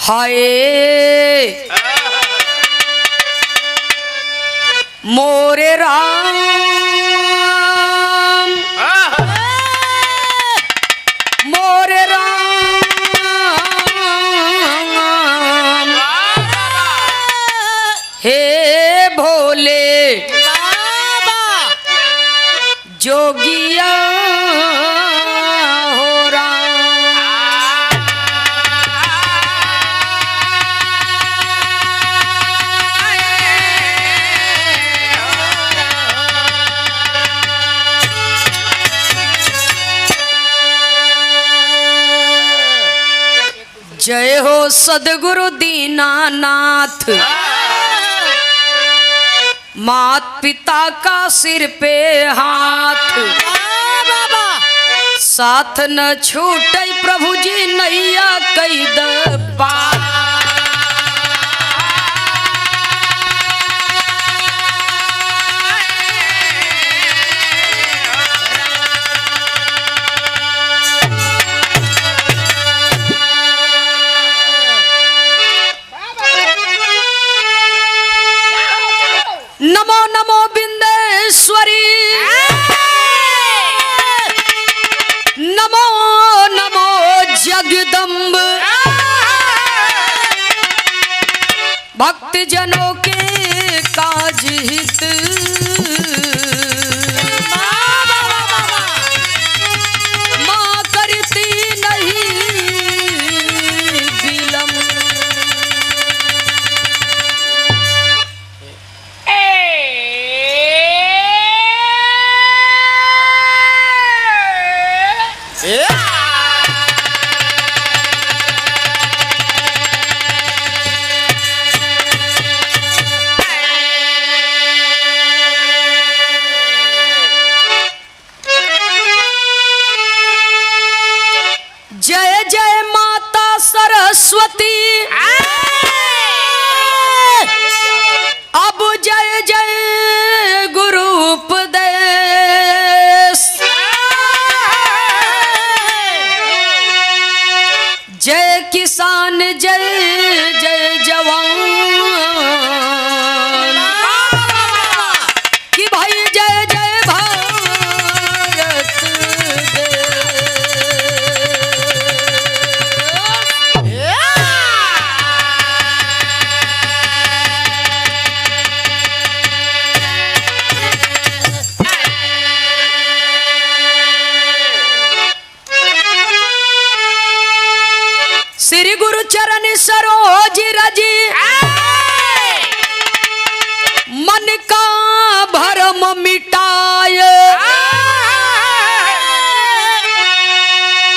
हाय मोरे राम मोरे राम हे भोले जोगिया हो राम। जय हो सदगुरु दीनानाथ, मात पिता का सिर पे हाथ, साथ न छूटे प्रभु जी नैया कैद पार। नमो नमो बिंदेश्वरी, नमो नमो जगदम्ब, भक्त जनों के काज हित माँ करती नहीं विलम्ब। जय जय माता सरस्वती, अब जय जय गुरु उपदेश, जय किसान जय जय जवान, कि भाई जय जय भारत श्री गुरु चरण सरोज रजी, मन का भरम मिटाए,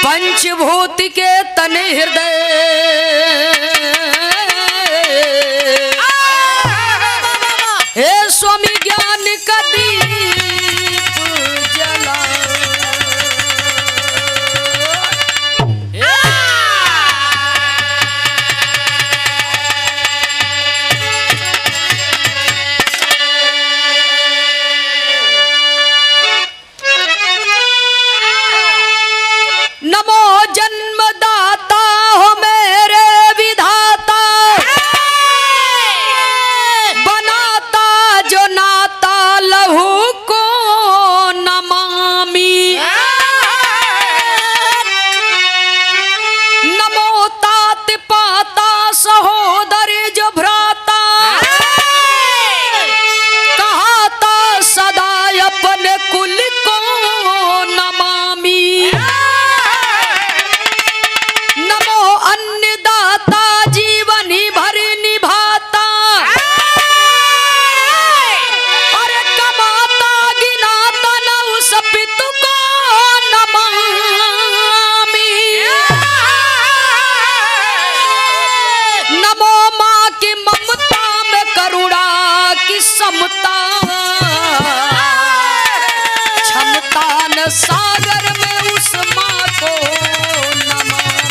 पंचभूत के तन हृदय, हे स्वामी ज्ञान का दीप जला। नमो जन्मदाता हो मेरे विधाता, बनाता जो नाता लहू को नमामि। नमो तात पाता सहोदर जो भ्राता, कहाता सदा अपने कुल को नमामि। नमो अन्नदाता जीवनी भर निभाता, अरे कमाता गिनाता न उस पितु को नमामि। नमो माँ की ममता में करुणा की समता, क्षमता न सागर में उस माँ को नमामि।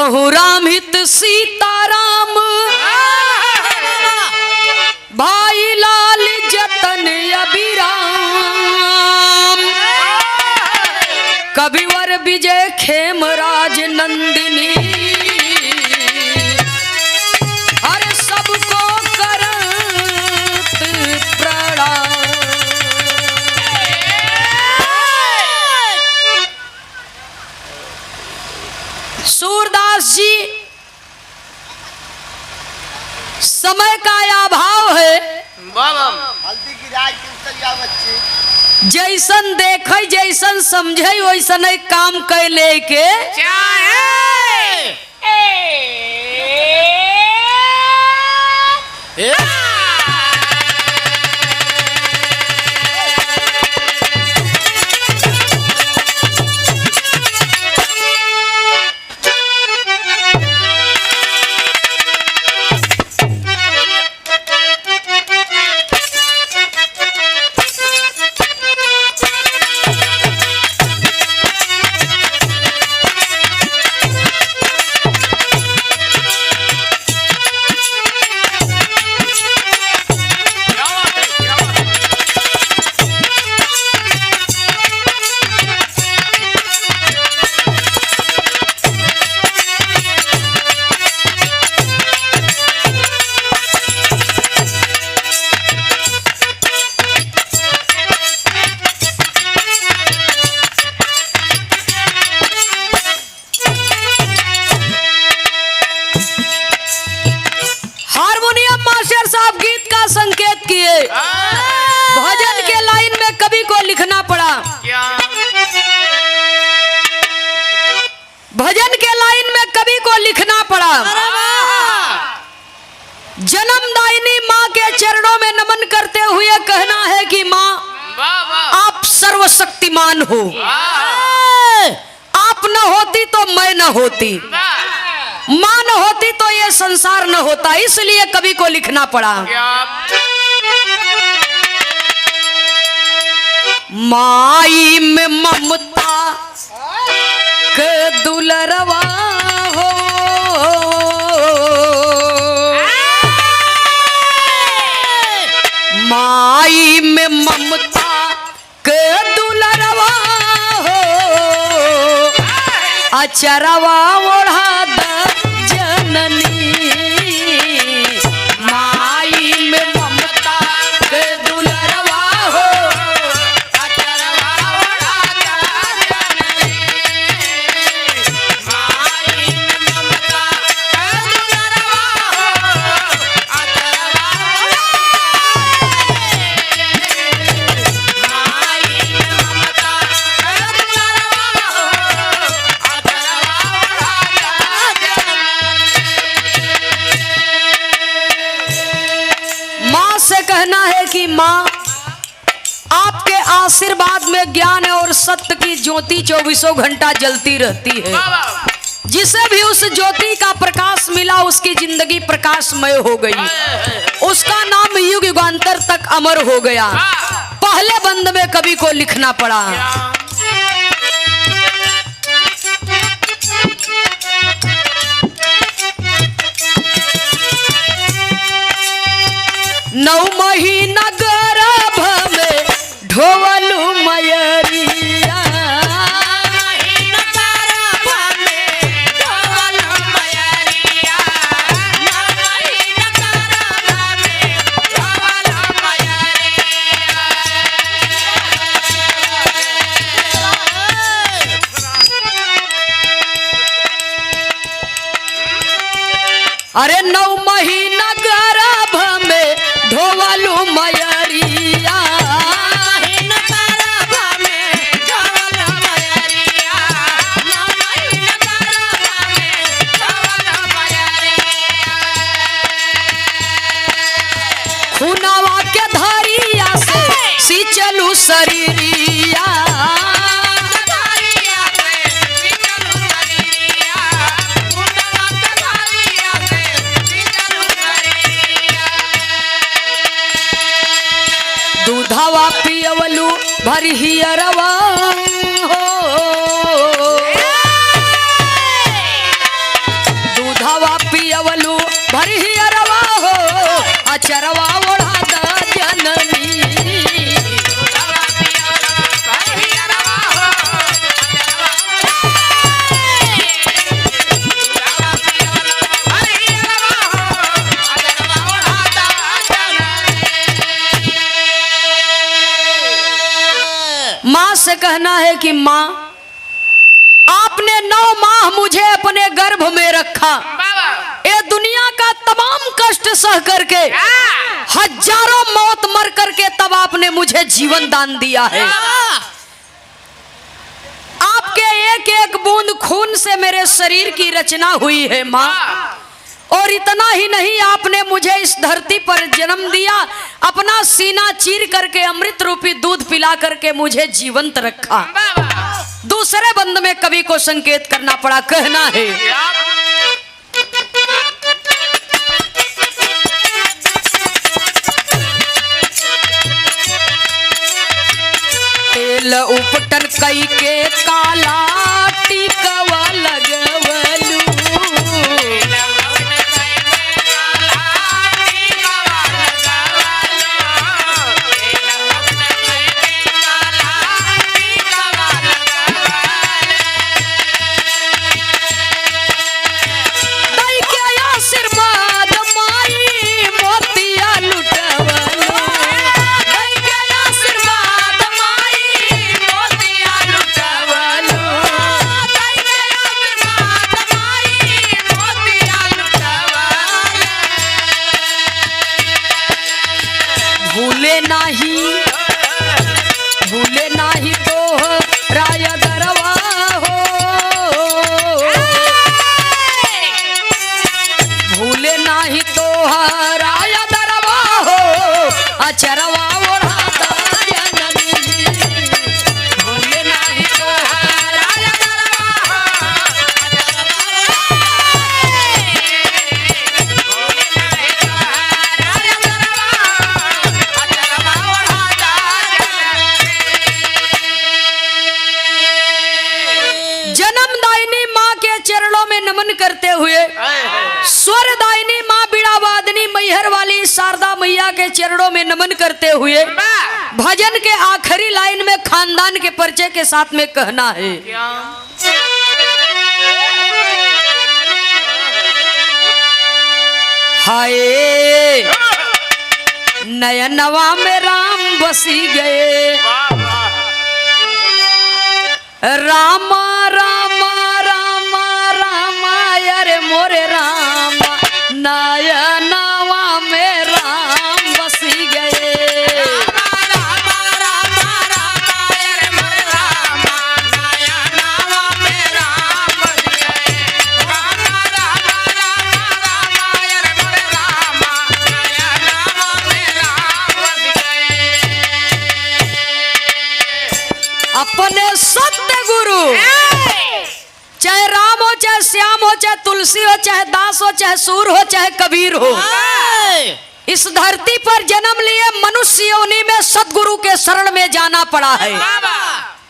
कहूँ राम हित सीताराम भाई लाल जतन अभिराम कविवर विजय खेमराज नंदिनी हर सबको करत प्रणाम। सूरदास जी समय का अभाव है, हल्दी की राज बच्चे जैसन देखे जैसन समझे वैसन काम कर लेके संकेत किए। भजन के लाइन में कवि को लिखना पड़ा, भजन के लाइन में कवि को लिखना पड़ा। जन्मदायिनी माँ के चरणों में नमन करते हुए कहना है कि माँ आप सर्वशक्तिमान हो, आप न होती तो मैं न होती, माँ न होती तो ये संसार न होता, इसलिए कवि को लिखना पड़ा। माई में ममता के दुलरवा हो, माई में ममता के दुलरवा हो, अचरवा ओढ़ा द जननी। माई में ममता के दुलरवा हो, अचरवा ओढ़ा द जननी। माई में ममता के दुलरवा हो, अचरवा ओढ़ा से कहना है कि माँ आपके आशीर्वाद में ज्ञान और सत्य की ज्योति 24 घंटा जलती रहती है। जिसे भी उस ज्योति का प्रकाश मिला उसकी जिंदगी प्रकाशमय हो गई, उसका नाम युग युगांतर तक अमर हो गया। पहले बंद में कवि को लिखना पड़ा। नौ महीना गर्भ में ढोवलू मयरिया, अरे 9 महीना गर्भ में ढोवलू मयरिया, खुनावा के धरिया से सिंचलू शरीरिया, दूधवा पियवलू भरिहियरवा हो, भरी अरवा हो अचरवा ओढ़ा दा जननी। माँ से कहना है कि माँ आपने 9 माह मुझे अपने गर्भ में रखा, ये दुनिया का तमाम कष्ट सह करके हजारों मौत मर करके तब आपने मुझे जीवन दान दिया है। आपके एक एक बूंद खून से मेरे शरीर की रचना हुई है माँ। और इतना ही नहीं, आपने मुझे इस धरती पर जन्म दिया, अपना सीना चीर करके अमृत रूपी दूध पिला करके मुझे जीवंत रखा। दूसरे बंद में कवि को संकेत करना पड़ा, कहना है तेल उपटन कई के काला टिकवा लगवलू। भूले नाही तो राय दरवा हो, भूले नाही तो राय दरवा हो अचरवा ओढ़ा दा जननी। भूले नाही तो राय दरवा जन्मदायिनी माँ के चरणों में नमन करते हुए स्वरदायिनी माँ बीड़ावादिनी मैहर वाली शारदा मैया के चरणों में नमन करते हुए भजन के आखिरी लाइन में खानदान के परिचय के साथ में कहना है हाय नयनवा में राम बसी गए, रामा रामा रामा रामा अरे मोरे रामा नयनवा में राम बसी गए। अपने सत्य गुरु चाहे राम हो चाहे श्याम हो चाहे तुलसी हो चाहे दास हो चाहे सूर हो चाहे कबीर हो, इस धरती पर जन्म लिए मनुष्य योनि में सतगुरु के शरण में जाना पड़ा है,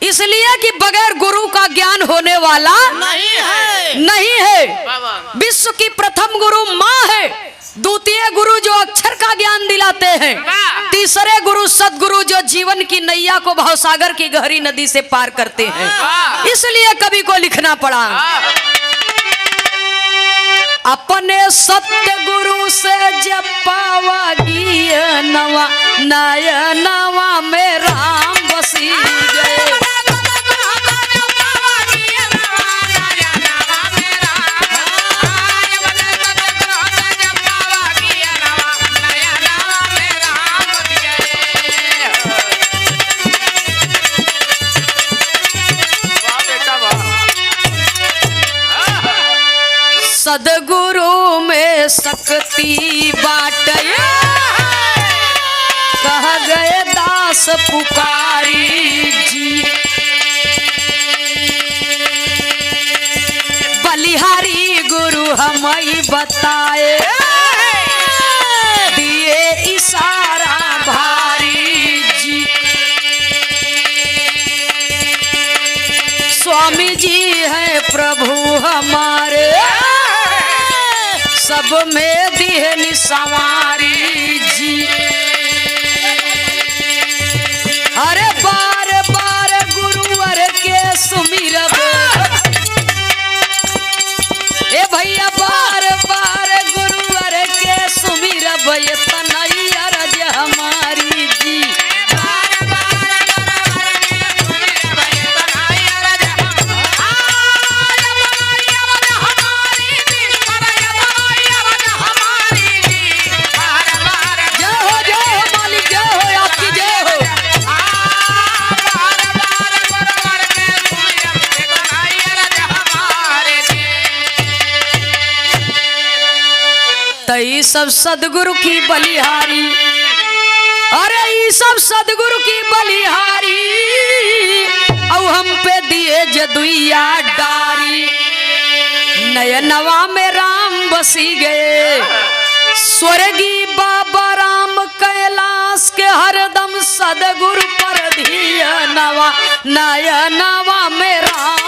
इसलिए कि बगैर गुरु का ज्ञान होने वाला नहीं है। विश्व की प्रथम गुरु माँ है, द्वितीय गुरु जो अक्षर का ज्ञान दिलाते हैं, तीसरे गुरु सदगुरु जो जीवन की नैया को भवसागर की गहरी नदी से पार करते हैं। इसलिए कवि को लिखना पड़ा अपने सत्य गुरु से जब पावा नवा नयनवा में राम बसी गए। सदगुरु में शक्ति बाटे कह गए दास पुकारी जी, बलिहारी गुरु हमें बताए दिए इशारा भारी जी। स्वामी जी है प्रभु हमारे सब में दिए निसवारी जी। अरे बार बार गुरुवर के सुमिरब, ए भैया बार बार गुरुवर के सुमिरब, ये तनई अरज हमारी जी। तई सब सदगुरु की बलिहारी, अरे ये सब सदगुरु की बलिहारी, और हम पे दिए जदुइया डारी। नयनवा में राम बसी गए, स्वर्गी बाबा राम कैलाश के हरदम सदगुरु पर धिया नवा, नयनवा में राम